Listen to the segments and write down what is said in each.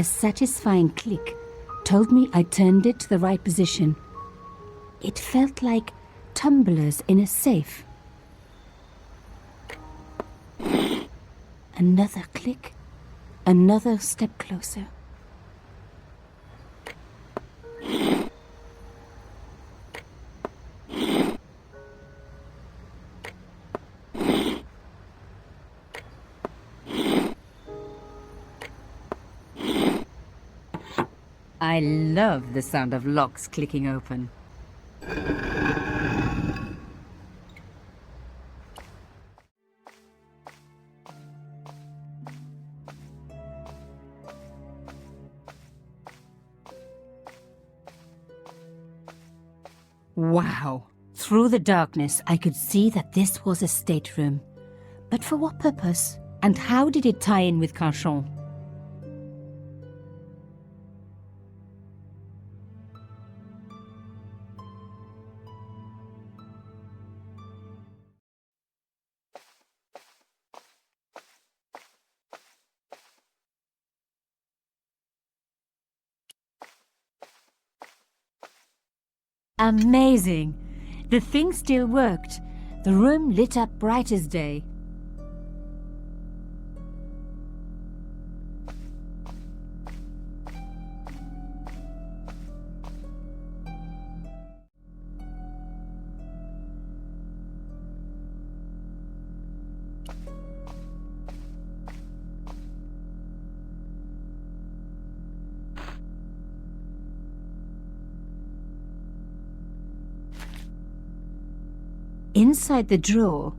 A satisfying click told me I turned it to the right position. It felt like tumblers in a safe. Another click, another step closer. I love the sound of locks clicking open. Wow! Through the darkness, I could see that this was a stateroom. But for what purpose? And how did it tie in with Carchon? Amazing! The thing still worked. The room lit up bright as day. Inside the drawer,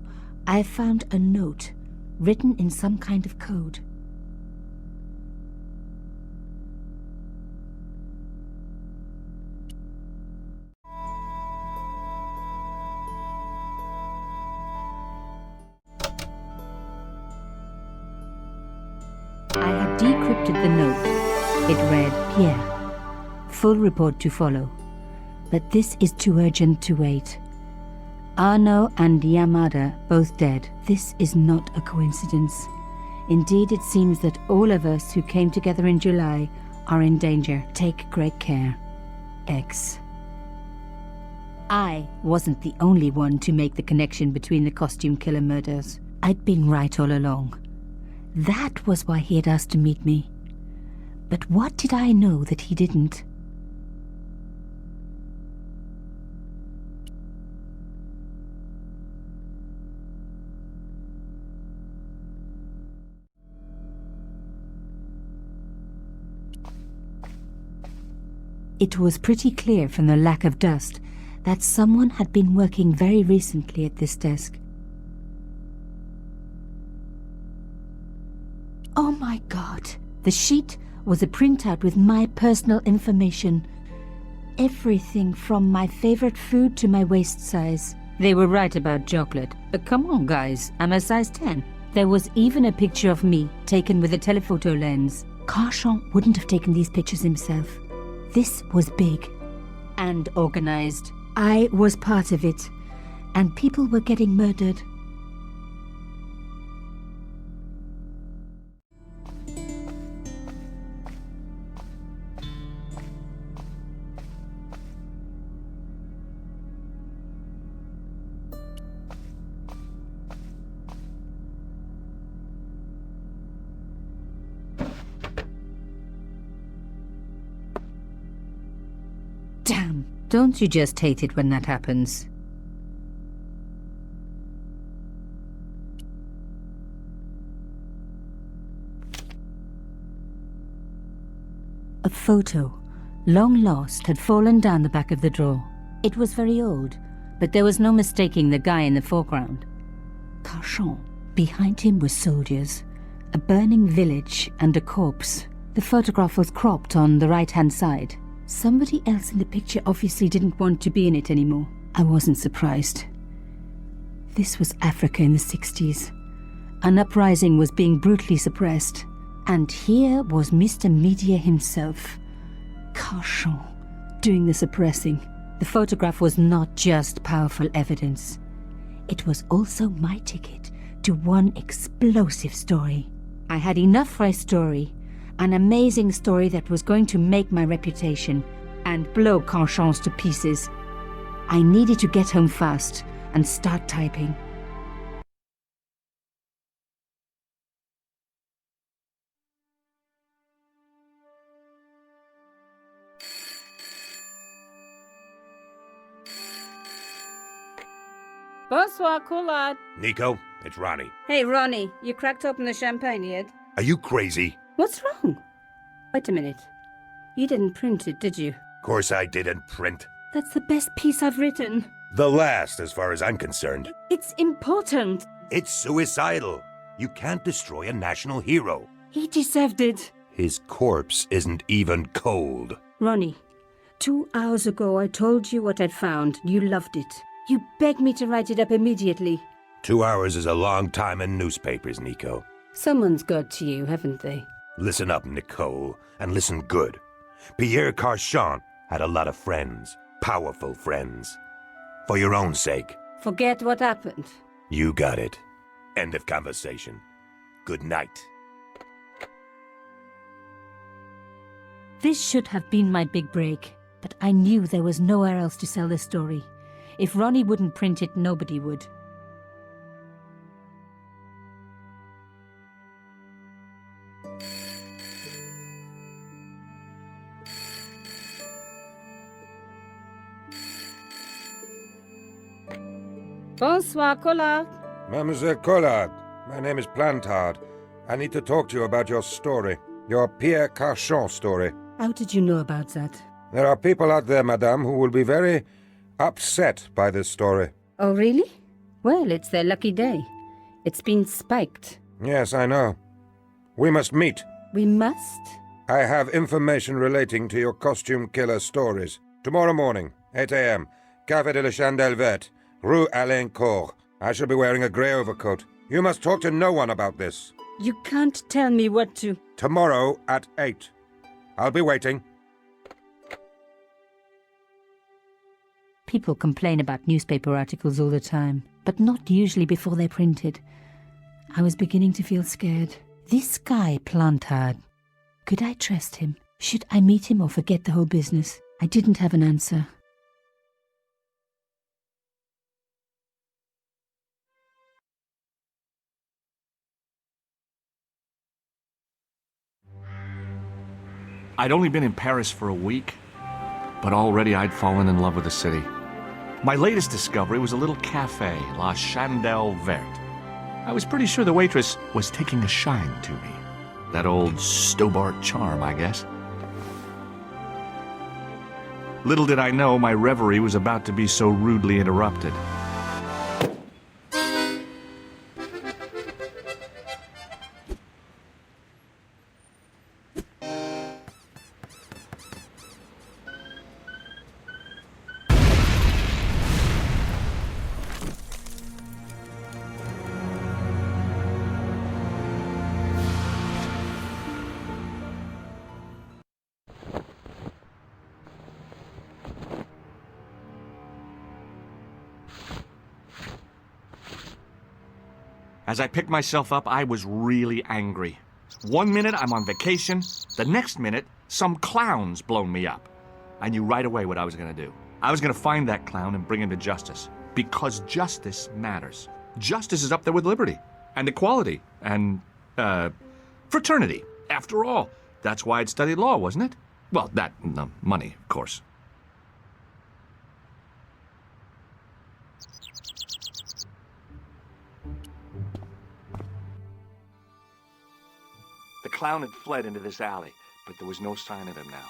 I found a note written in some kind of code. I had decrypted the note. It read, Pierre, full report to follow, but this is too urgent to wait. Arno and Yamada both dead. This is not a coincidence. Indeed, it seems that all of us who came together in July are in danger. Take great care. X. I wasn't the only one to make the connection between the costume killer murders. I'd been right all along. That was why he had asked to meet me. But what did I know that he didn't? It was pretty clear from the lack of dust that someone had been working very recently at this desk. Oh my God! The sheet was a printout with my personal information. Everything from my favorite food to my waist size. They were right about chocolate, but come on guys, I'm a size 10. There was even a picture of me taken with a telephoto lens. Carchon wouldn't have taken these pictures himself. This was big and organized. I was part of it, and people were getting murdered. Damn! Don't you just hate it when that happens? A photo, long lost, had fallen down the back of the drawer. It was very old, but there was no mistaking the guy in the foreground. Carchon. Behind him were soldiers, a burning village and a corpse. The photograph was cropped on the right-hand side. Somebody else in the picture obviously didn't want to be in it anymore. I wasn't surprised. This was Africa in the 60s. An uprising was being brutally suppressed. And here was Mr. Media himself, Carchon, doing the suppressing. The photograph was not just powerful evidence. It was also my ticket to one explosive story. I had enough for a story, An amazing story that was going to make my reputation and blow Conscience to pieces. I needed to get home fast and start typing. Bonsoir, Collard. Nico, it's Ronnie. Hey, Ronnie, you cracked open the champagne yet? Are you crazy? What's wrong? Wait a minute. You didn't print it, did you? Course I didn't print. That's the best piece I've written. The last, as far as I'm concerned. It's important. It's suicidal. You can't destroy a national hero. He deserved it. His corpse isn't even cold. Ronnie, 2 hours ago I told you what I'd found. You loved it. You begged me to write it up immediately. 2 hours is a long time in newspapers, Nico. Someone's got to you, haven't they? Listen up, Nicole, and listen good. Pierre Carchon had a lot of friends. Powerful friends. For your own sake. Forget what happened. You got it. End of conversation. Good night. This should have been my big break, but I knew there was nowhere else to sell this story. If Ronnie wouldn't print it, nobody would. Bonsoir, Collard. Mademoiselle Collard, my name is Plantard. I need to talk to you about your story. Your Pierre Carchon story. How did you know about that? There are people out there, madame, who will be very upset by this story. Oh, really? Well, it's their lucky day. It's been spiked. Yes, I know. We must meet. We must? I have information relating to your costume killer stories. Tomorrow morning, 8 a.m., Café de la Chandelle Verte, Rue Alain Court. I shall be wearing a grey overcoat. You must talk to no one about this. You can't tell me what to... Tomorrow at 8. I'll be waiting. People complain about newspaper articles all the time, but not usually before they're printed. I was beginning to feel scared. This guy, Plantard, could I trust him? Should I meet him or forget the whole business? I didn't have an answer. I'd only been in Paris for a week, but already I'd fallen in love with the city. My latest discovery was a little cafe, La Chandelle Verte. I was pretty sure the waitress was taking a shine to me. That old Stobart charm, I guess. Little did I know my reverie was about to be so rudely interrupted. As I picked myself up, I was really angry. 1 minute I'm on vacation, the next minute some clown's blown me up. I knew right away what I was going to do. I was going to find that clown and bring him to justice. Because justice matters. Justice is up there with liberty, and equality, and, fraternity. After all, that's why I'd studied law, wasn't it? Well, that and the money, of course. The clown had fled into this alley, but there was no sign of him now.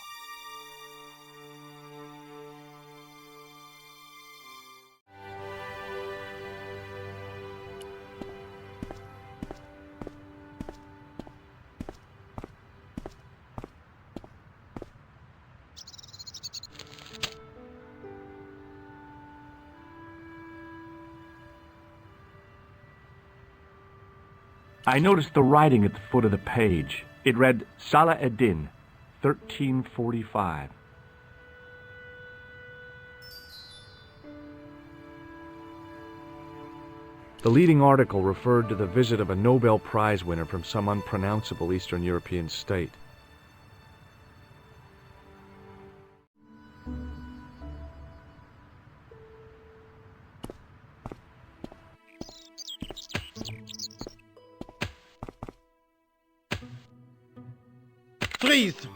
I noticed the writing at the foot of the page. It read, Salah Eddin, 1345. The leading article referred to the visit of a Nobel Prize winner from some unpronounceable Eastern European state. Freeze!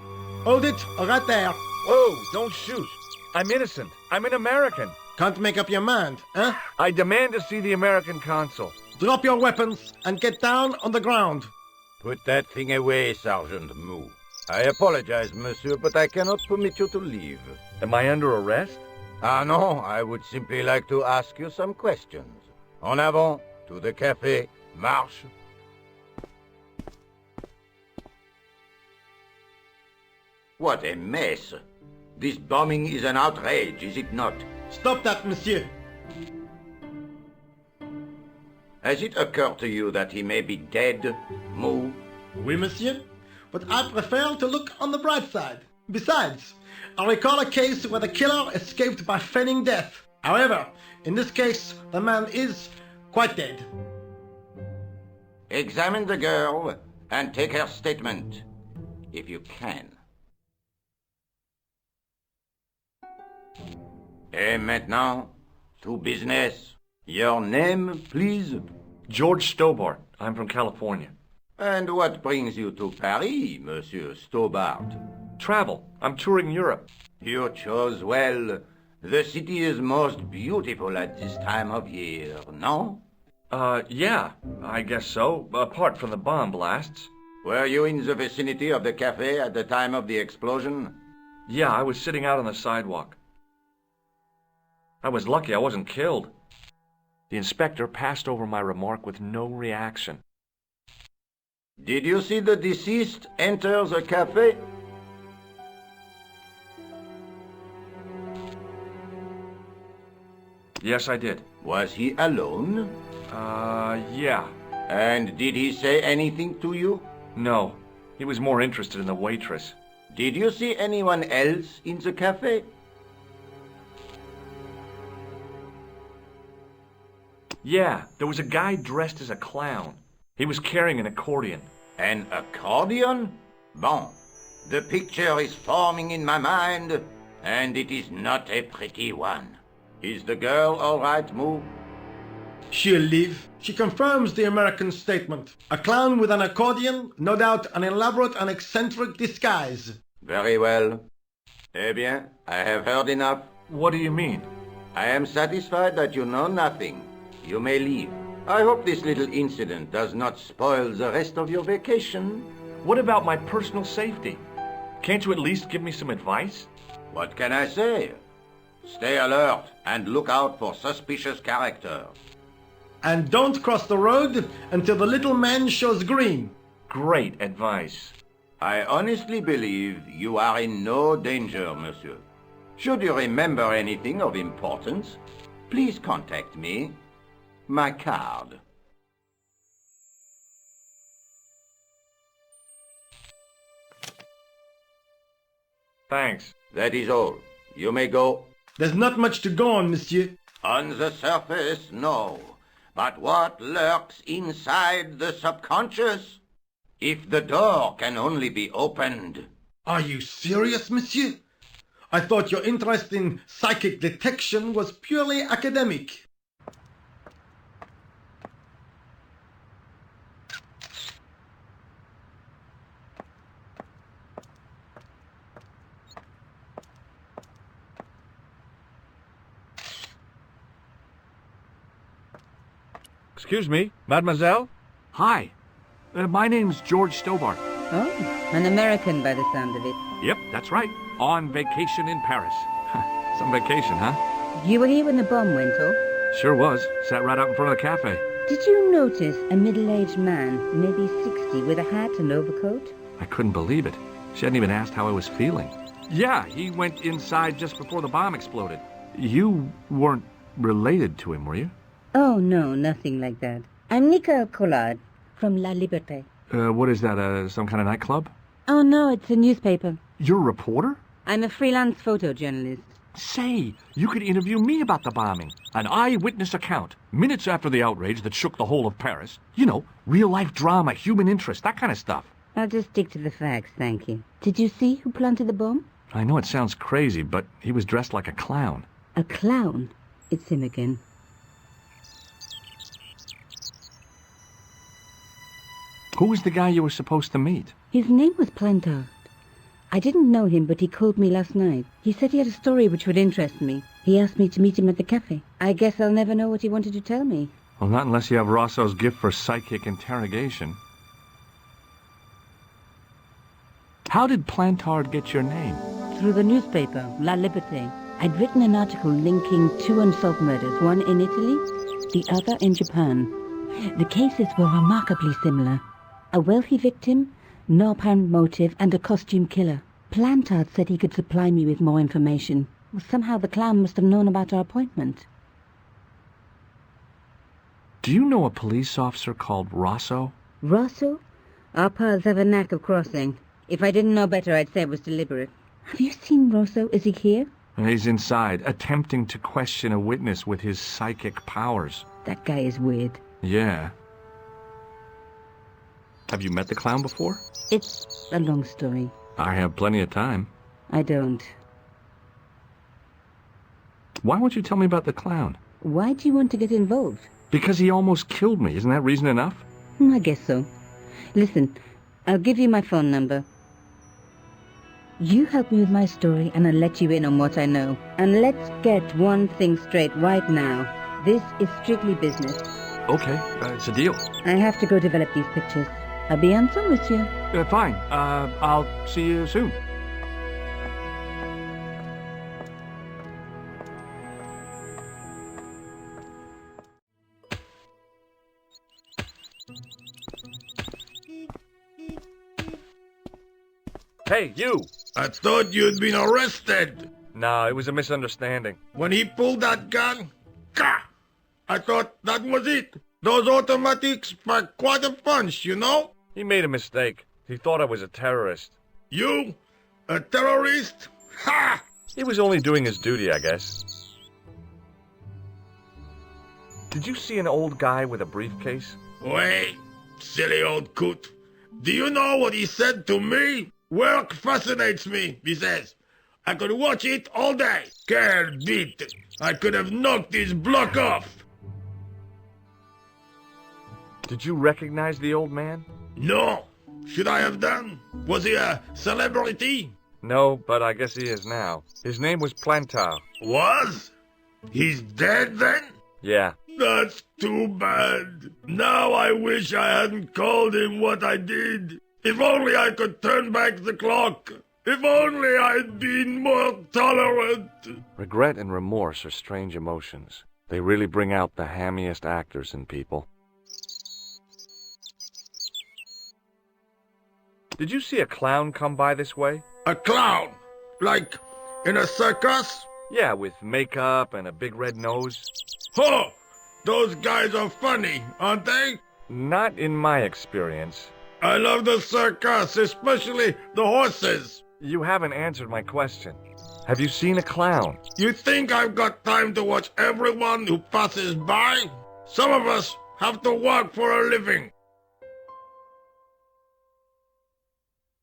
Hold it right there. Whoa, don't shoot. I'm innocent. I'm an American. Can't make up your mind, huh? I demand to see the American consul. Drop your weapons and get down on the ground. Put that thing away, Sergeant Mou. I apologize, monsieur, but I cannot permit you to leave. Am I under arrest? Ah, no, I would simply like to ask you some questions. En avant, to the café, marche. What a mess. This bombing is an outrage, is it not? Stop that, monsieur. Has it occurred to you that he may be dead, Mou? Oui, monsieur. But I prefer to look on the bright side. Besides, I recall a case where the killer escaped by feigning death. However, in this case, the man is quite dead. Examine the girl and take her statement, if you can. Et maintenant, to business. Your name, please? George Stobart. I'm from California. And what brings you to Paris, Monsieur Stobart? Travel. I'm touring Europe. You chose well. The city is most beautiful at this time of year, no? Yeah, I guess so, apart from the bomb blasts. Were you in the vicinity of the cafe at the time of the explosion? Yeah, I was sitting out on the sidewalk. I was lucky I wasn't killed. The inspector passed over my remark with no reaction. Did you see the deceased enter the cafe? Yes, I did. Was he alone? Yeah. And did he say anything to you? No. He was more interested in the waitress. Did you see anyone else in the cafe? Yeah, there was a guy dressed as a clown. He was carrying an accordion. An accordion? Bon. The picture is forming in my mind, and it is not a pretty one. Is the girl all right, Mou? She'll live. She confirms the American statement. A clown with an accordion, no doubt an elaborate and eccentric disguise. Very well. Eh bien, I have heard enough. What do you mean? I am satisfied that you know nothing. You may leave. I hope this little incident does not spoil the rest of your vacation. What about my personal safety? Can't you at least give me some advice? What can I say? Stay alert and look out for suspicious characters. And don't cross the road until the little man shows green. Great advice. I honestly believe you are in no danger, monsieur. Should you remember anything of importance, please contact me. My card. Thanks. That is all. You may go. There's not much to go on, monsieur. On the surface, no. But what lurks inside the subconscious? If the door can only be opened. Are you serious, monsieur? I thought your interest in psychic detection was purely academic. Excuse me, mademoiselle? Hi. My name's George Stobart. Oh, an American by the sound of it. Yep, that's right. On vacation in Paris. Some vacation, huh? You were here when the bomb went off? Sure was. Sat right out in front of the cafe. Did you notice a middle-aged man, maybe 60, with a hat and overcoat? I couldn't believe it. She hadn't even asked how I was feeling. Yeah, he went inside just before the bomb exploded. You weren't related to him, were you? Oh, no, nothing like that. I'm Nicole Collard from La Liberté. What is that, some kind of nightclub? Oh, no, it's a newspaper. You're a reporter? I'm a freelance photojournalist. Say, you could interview me about the bombing. An eyewitness account, minutes after the outrage that shook the whole of Paris. You know, real-life drama, human interest, that kind of stuff. I'll just stick to the facts, thank you. Did you see who planted the bomb? I know it sounds crazy, but he was dressed like a clown. A clown? It's him again. Who was the guy you were supposed to meet? His name was Planter. I didn't know him, but he called me last night. He said he had a story which would interest me. He asked me to meet him at the cafe. I guess I'll never know what he wanted to tell me. Well, not unless you have Rosso's gift for psychic interrogation. How did Plantard get your name? Through the newspaper, La Liberté. I'd written an article linking two unsolved murders, one in Italy, the other in Japan. The cases were remarkably similar. A wealthy victim, no apparent motive, and a costume killer. Plantard said he could supply me with more information. Well, somehow the clown must have known about our appointment. Do you know a police officer called Rosso? Rosso? Our paths have a knack of crossing. If I didn't know better, I'd say it was deliberate. Have you seen Rosso? Is he here? He's inside, attempting to question a witness with his psychic powers. That guy is weird. Yeah. Have you met the clown before? It's a long story. I have plenty of time. I don't. Why won't you tell me about the clown? Why do you want to get involved? Because he almost killed me. Isn't that reason enough? I guess so. Listen, I'll give you my phone number. You help me with my story and I'll let you in on what I know. And let's get one thing straight right now. This is strictly business. Okay, it's a deal. I have to go develop these pictures. À bientôt, monsieur. Fine. I'll see you soon. Hey, you! I thought you'd been arrested. No, it was a misunderstanding. When he pulled that gun, gah! I thought that was it. Those automatics pack quite a punch, you know? He made a mistake. He thought I was a terrorist. You? A terrorist? Ha! He was only doing his duty, I guess. Did you see an old guy with a briefcase? Wait, silly old coot. Do you know what he said to me? Work fascinates me, he says. I could watch it all day. Can't beat it. I could have knocked his block off. Did you recognize the old man? No. Should I have done? Was he a celebrity? No, but I guess he is now. His name was Plantard. Was? He's dead then? Yeah. That's too bad. Now I wish I hadn't called him what I did. If only I could turn back the clock. If only I'd been more tolerant. Regret and remorse are strange emotions. They really bring out the hammiest actors in people. Did you see a clown come by this way? A clown? Like in a circus? Yeah, with makeup and a big red nose. Oh, those guys are funny, aren't they? Not in my experience. I love the circus, especially the horses. You haven't answered my question. Have you seen a clown? You think I've got time to watch everyone who passes by? Some of us have to work for a living.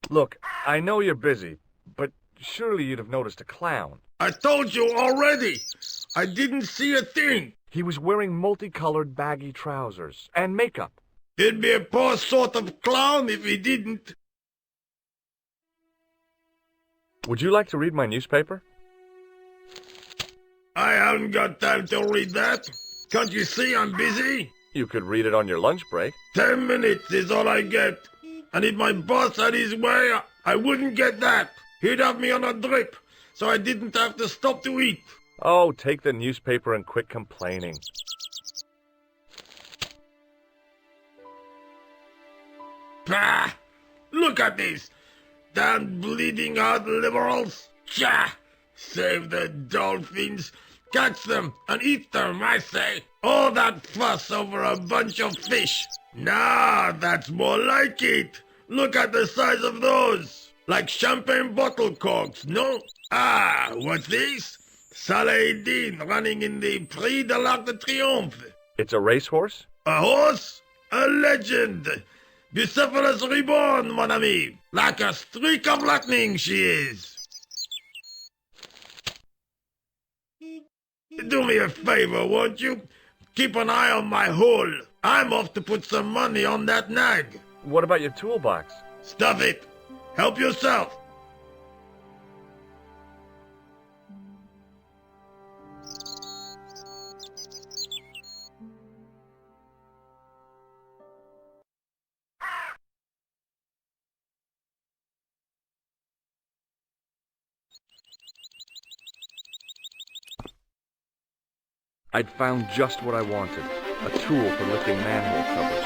Look, I know you're busy, but surely you'd have noticed a clown. I told you already. I didn't see a thing. He was wearing multicolored baggy trousers and makeup. He'd be a poor sort of clown if he didn't. Would you like to read my newspaper? I haven't got time to read that. Can't you see I'm busy? You could read it on your lunch break. 10 minutes is all I get. And if my boss had his way, I wouldn't get that. He'd have me on a drip, so I didn't have to stop to eat. Oh, take the newspaper and quit complaining. Pah! Look at this! Damn bleeding heart liberals! Tcha! Save the dolphins! Catch them and eat them, I say! All that fuss over a bunch of fish! Nah, that's more like it! Look at the size of those! Like champagne bottle corks, no? Ah, what's this? Saladin running in the Prix de l'Arc de Triomphe. It's a racehorse? A horse? A legend! Bucephalus reborn, mon ami! Like a streak of lightning she is! Do me a favor, won't you? Keep an eye on my hole. I'm off to put some money on that nag. What about your toolbox? Stuff it. Help yourself. I'd found just what I wanted, a tool for lifting manhole covers.